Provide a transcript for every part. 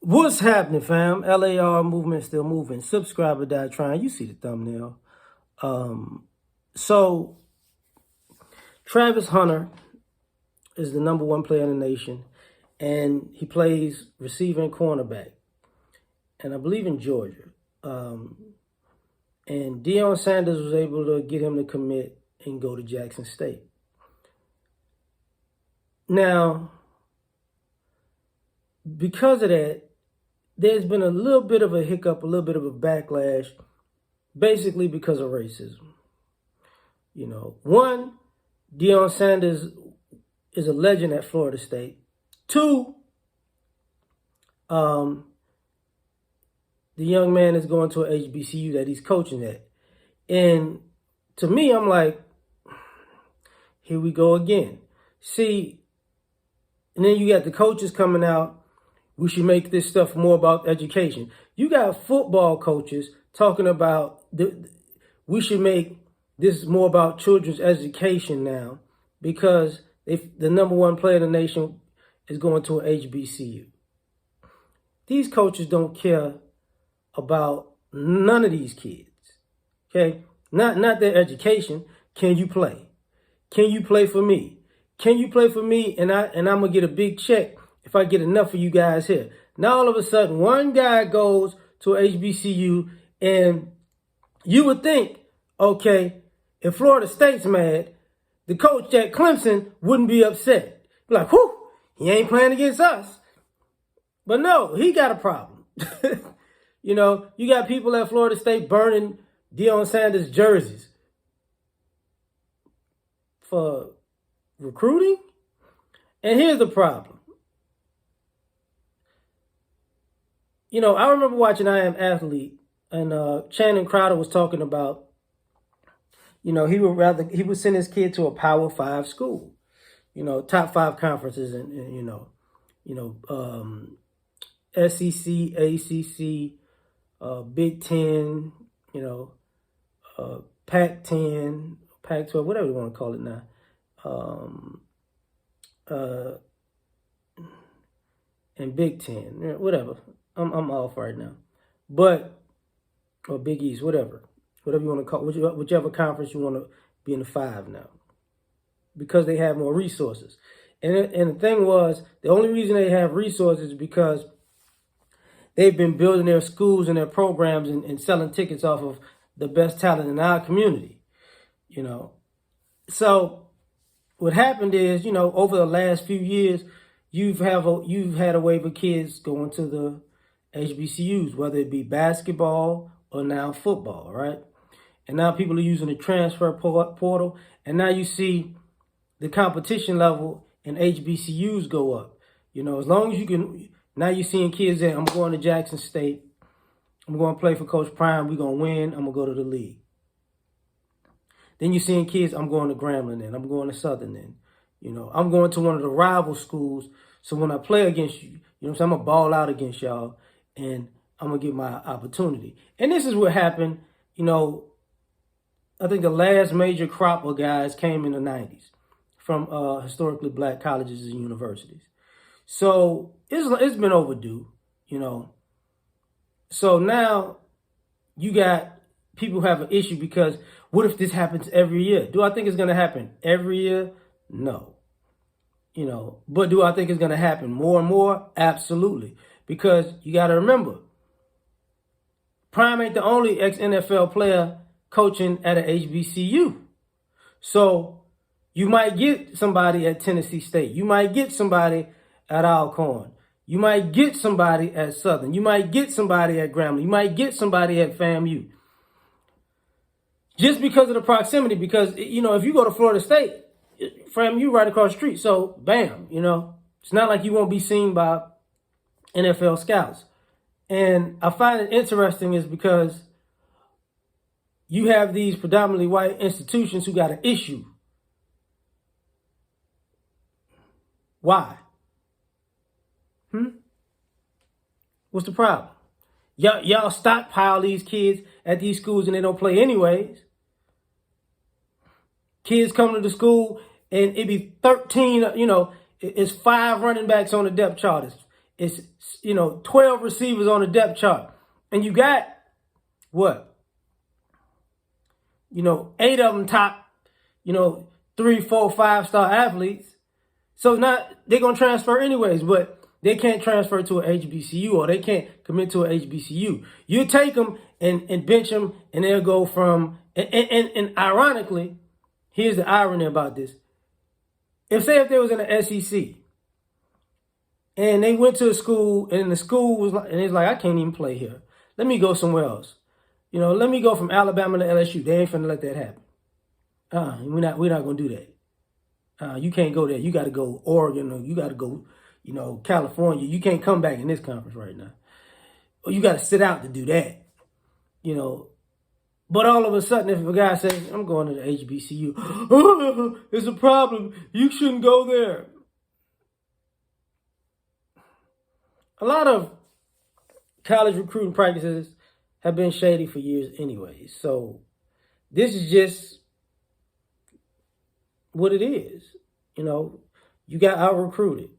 What's happening, fam? L.A.R. movement still moving. Subscriber die trying. You see the thumbnail. So Travis Hunter is the #1 player in the nation, and he plays receiver and cornerback, and I believe in Georgia. And Deion Sanders was able to get him to commit and go to Jackson State. Now, because of that, there's been a little bit of a hiccup, a little bit of a backlash, basically because of racism. One, Deion Sanders is a legend at Florida State. Two, the young man is going to an HBCU that he's coaching at. And to me, I'm like, here we go again. See, and then you got the coaches coming out. We should make this stuff more about education. You got football coaches talking about we should make this more about children's education now because the #1 player in the nation is going to an HBCU. These coaches don't care about none of these kids. Okay? Not their education. Can you play? Can you play for me? Can you play for me? And I'm gonna get a big check if I get enough of you guys here. Now all of a sudden, one guy goes to HBCU, and you would think, okay, if Florida State's mad, the coach at Clemson wouldn't be upset. Be like, whew, he ain't playing against us. But no, he got a problem. You got people at Florida State burning Deion Sanders jerseys for recruiting. And here's the problem. I remember watching I Am Athlete, and Channing Crowder was talking about, he would send his kid to a Power 5 school, top 5 conferences, and SEC, ACC, Big Ten, Pac-10, Pac-12, whatever you want to call it now. And Big Ten, whatever. I'm off right now, or Big East, whatever you want to call, whichever conference you want to be in the 5 now, because they have more resources. And the thing was, the only reason they have resources is because they've been building their schools and their programs and selling tickets off of the best talent in our community, So what happened is, over the last few years, you've had a wave of kids going to the HBCUs, whether it be basketball or now football, right? And now people are using the transfer portal, and now you see the competition level in HBCUs go up. As long as you can, now you're seeing kids that I'm going to Jackson State, I'm going to play for Coach Prime, we're going to win, I'm going to go to the league. Then you're seeing kids, I'm going to Grambling then, I'm going to Southern then. I'm going to one of the rival schools, so when I play against you, I'm going to ball out against y'all, and I'm going to get my opportunity. And this is what happened, I think the last major crop of guys came in the 90s from historically black colleges and universities. So it's been overdue, So now you got people who have an issue because what if this happens every year? Do I think it's going to happen every year? No. But do I think it's going to happen more and more? Absolutely. Because you got to remember, Prime ain't the only ex-NFL player coaching at an HBCU. So you might get somebody at Tennessee State. You might get somebody at Alcorn. You might get somebody at Southern. You might get somebody at Grambling. You might get somebody at FAMU. Just because of the proximity. Because, if you go to Florida State, FAMU right across the street. So, bam, it's not like you won't be seen by NFL scouts. And I find it interesting is because you have these predominantly white institutions who got an issue. Why? What's the problem? Y'all stockpile these kids at these schools and they don't play anyways. Kids come to the school and it be 13, it's 5 running backs on the depth chart. it's 12 receivers on the depth chart, and you got what? 8 of them top, 3, 4, 5-star athletes. So they're gonna transfer anyways, but they can't transfer to an HBCU, or they can't commit to an HBCU. You take them and bench them, and they'll go from and ironically, here's the irony about this. If they was in the SEC and they went to a school, and the school was like, and it's like, I can't even play here. Let me go somewhere else. Let me go from Alabama to LSU. They ain't finna let that happen. We're not gonna do that. You can't go there. You got to go Oregon, or you got to go, California. You can't come back in this conference right now. Or you got to sit out to do that. But all of a sudden, if a guy says, I'm going to the HBCU, oh, it's a problem. You shouldn't go there. A lot of college recruiting practices have been shady for years anyway. So this is just what it is. You got out recruited.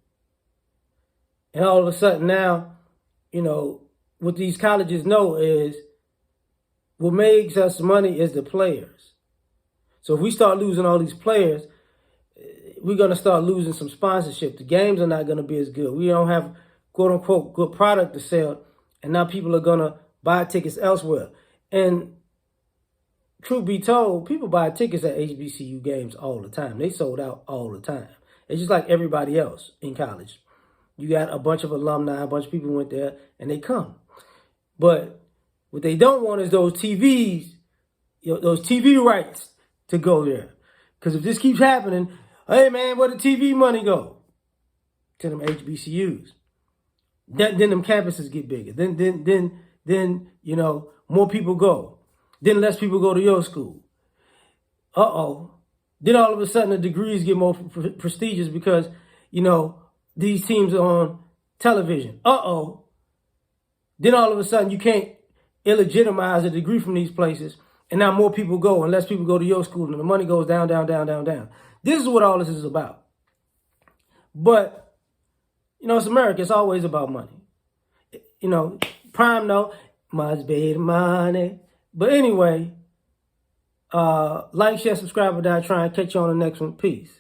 And all of a sudden now, what these colleges know is what makes us money is the players. So if we start losing all these players, we're going to start losing some sponsorship. The games are not going to be as good. We don't have, quote unquote, good product to sell. And now people are going to buy tickets elsewhere. And truth be told, people buy tickets at HBCU games all the time. They sold out all the time. It's just like everybody else in college. You got a bunch of alumni, a bunch of people went there, and they come. But what they don't want is those TVs, those TV rights to go there. Because if this keeps happening, hey man, where the TV money go? To them HBCUs. Then them campuses get bigger. Then more people go. Then less people go to your school. Then all of a sudden the degrees get more prestigious because, these teams are on television. Then all of a sudden you can't illegitimize a degree from these places. And now more people go and less people go to your school, and the money goes down, down, down, down, down. This is what all this is about. But, it's America. It's always about money. Prime note, must be the money. But anyway, like, share, subscribe, or die. Try and catch you on the next one. Peace.